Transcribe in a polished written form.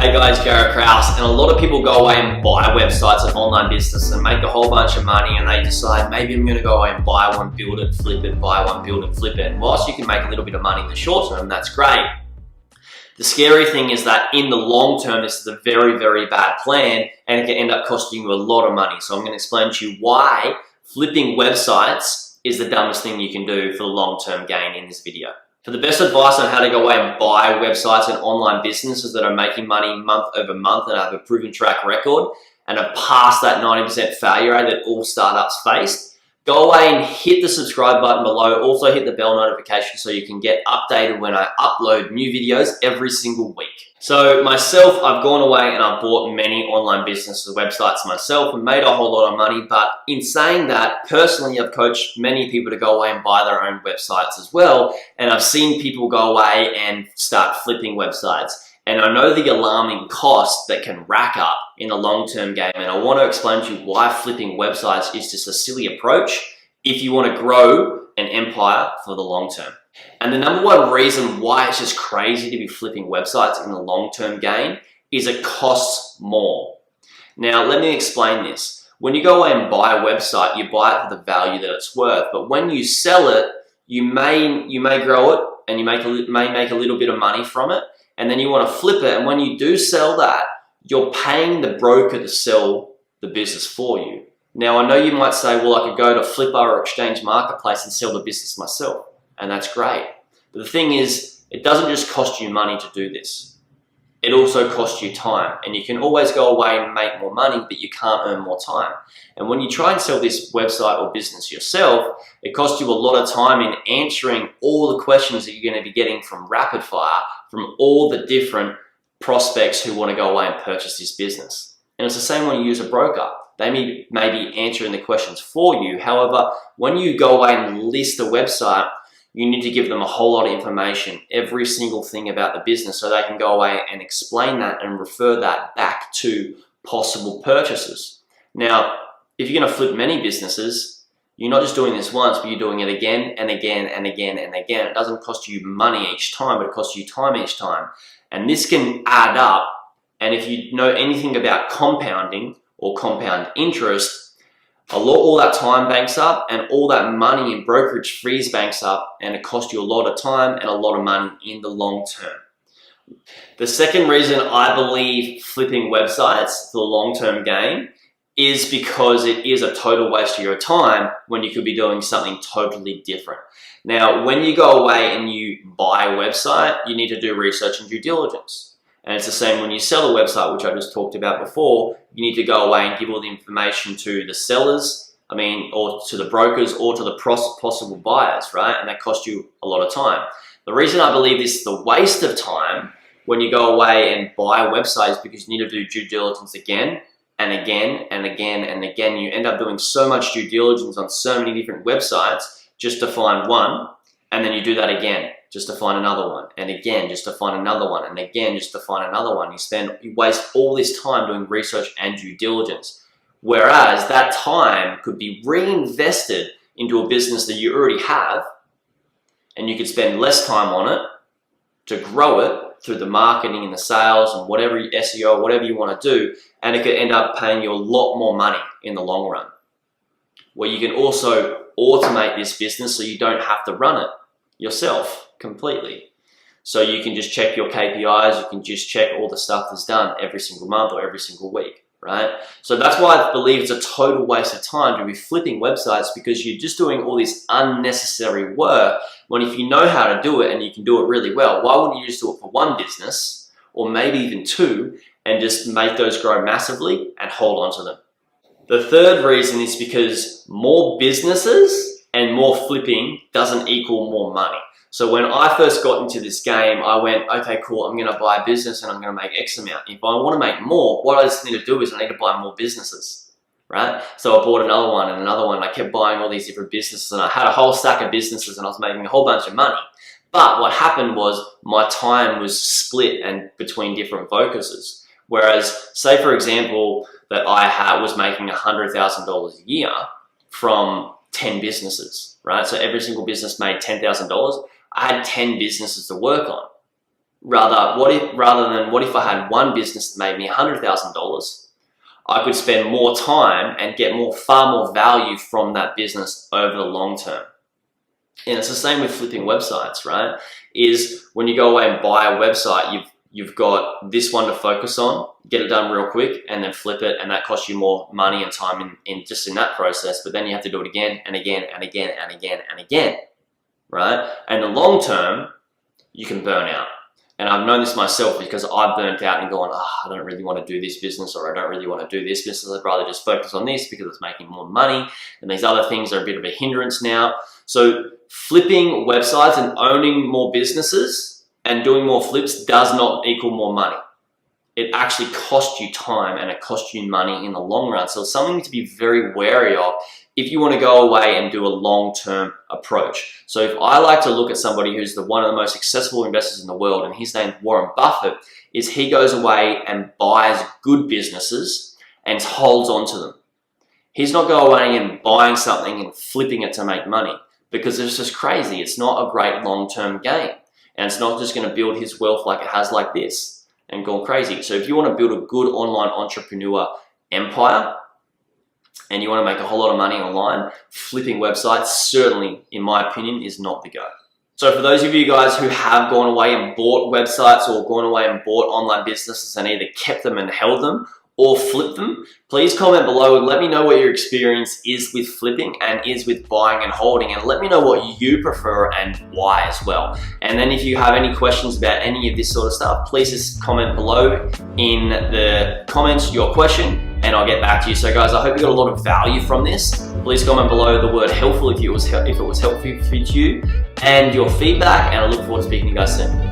Hey guys, Jared Krause, and a lot of people go away and buy websites and online business and make a whole bunch of money, and they decide maybe I'm going to go away and buy one, build it, flip it, buy one, build it, flip it. And whilst you can make a little bit of money in the short term, that's great. The scary thing is that in the long term, this is a very, very bad plan, and it can end up costing you a lot of money. So I'm going to explain to you why flipping websites is the dumbest thing you can do for the long-term gain in this video. For the best advice on how to go away and buy websites and online businesses that are making money month over month and have a proven track record and have passed that 90% failure rate that all startups face, go away and hit the subscribe button below. Also hit the bell notification so you can get updated when I upload new videos every single week. So myself, I've gone away and I've bought many online businesses, websites myself, and made a whole lot of money. But in saying that, personally, I've coached many people to go away and buy their own websites as well. And I've seen people go away and start flipping websites. And I know the alarming cost that can rack up in the long-term game. And I want to explain to you why flipping websites is just a silly approach if you want to grow an empire for the long term. And the number one reason why it's just crazy to be flipping websites in the long-term game is it costs more. Now, let me explain this. When you go away and buy a website, you buy it for the value that it's worth. But when you sell it, you may grow it and you may make a little bit of money from it. And then you want to flip it. And when you do sell that, you're paying the broker to sell the business for you. Now, I know you might say, well, I could go to Flippa or Exchange Marketplace and sell the business myself. And that's great. But the thing is, it doesn't just cost you money to do this. It also costs you time. And you can always go away and make more money, but you can't earn more time. And when you try and sell this website or business yourself, it costs you a lot of time in answering all the questions that you're going to be getting from rapid fire from all the different prospects who want to go away and purchase this business. And it's the same when you use a broker. They may be answering the questions for you. However, when you go away and list a website, you need to give them a whole lot of information, every single thing about the business, so they can go away and explain that and refer that back to possible purchasers. Now, if you're going to flip many businesses, you're not just doing this once, but you're doing it again and again and again and again. It doesn't cost you money each time, but it costs you time each time. And this can add up. And if you know anything about compounding or compound interest, all that time banks up and all that money in brokerage fees banks up, and it costs you a lot of time and a lot of money in the long term. The second reason I believe flipping websites for the long-term game is because it is a total waste of your time when you could be doing something totally different. Now, when you go away and you buy a website, you need to do research and due diligence. And it's the same when you sell a website, which I just talked about before. You need to go away and give all the information to the sellers, or to the brokers, or to the possible buyers, right? And that costs you a lot of time. The reason I believe this is the waste of time when you go away and buy a website is because you need to do due diligence again and again and again and again. You end up doing so much due diligence on so many different websites just to find one, and then you do that again just to find another one, and again just to find another one, and again just to find another one. You waste all this time doing research and due diligence, whereas that time could be reinvested into a business that you already have, and you could spend less time on it to grow it through the marketing and the sales and whatever SEO, whatever you want to do, and it could end up paying you a lot more money in the long run. Where you can also automate this business so you don't have to run it yourself completely. So you can just check your KPIs, you can just check all the stuff that's done every single month or every single week, right? So that's why I believe it's a total waste of time to be flipping websites, because you're just doing all this unnecessary work, when if you know how to do it and you can do it really well, why wouldn't you just do it for one business or maybe even two and just make those grow massively and hold on to them? The third reason is because more businesses and more flipping doesn't equal more money. So when I first got into this game, I went, okay, cool, I'm going to buy a business and I'm going to make X amount. If I want to make more, what I just need to do is I need to buy more businesses, right? So I bought another one and another one. And I kept buying all these different businesses, and I had a whole stack of businesses, and I was making a whole bunch of money. But what happened was my time was split and between different focuses. Whereas, say for example, that I was making $100,000 a year from 10 businesses, right? So every single business made $10,000. I had 10 businesses to work on. rather than what if I had one business that made me $100,000, I could spend more time and get far more value from that business over the long term. And it's the same with flipping websites, right? Is when you go away and buy a website, you've got this one to focus on, get it done real quick, and then flip it, and that costs you more money and time in that process. But then you have to do it again and again and again and again and again, right? And in the long term, you can burn out. And I've known this myself because I've burnt out and gone, I don't really want to do this business, or I don't really want to do this business. I'd rather just focus on this because it's making more money. And these other things are a bit of a hindrance now. So flipping websites and owning more businesses and doing more flips does not equal more money. It actually costs you time and it costs you money in the long run. So it's something to be very wary of if you want to go away and do a long-term approach. So if I like to look at somebody who's one of the most successful investors in the world, and his name's Warren Buffett, is he goes away and buys good businesses and holds on to them. He's not going away and buying something and flipping it to make money, because it's just crazy. It's not a great long-term game. And it's not just going to build his wealth like it has like this and go crazy. So if you want to build a good online entrepreneur empire, and you want to make a whole lot of money online, flipping websites certainly, in my opinion, is not the go. So for those of you guys who have gone away and bought websites or gone away and bought online businesses and either kept them and held them or flipped them, please comment below and let me know what your experience is with flipping and is with buying and holding, and let me know what you prefer and why as well. And then if you have any questions about any of this sort of stuff, please just comment below in the comments your question, and I'll get back to you. So guys, I hope you got a lot of value from this. Please comment below the word helpful if it was helpful for you and your feedback, and I look forward to speaking to you guys soon.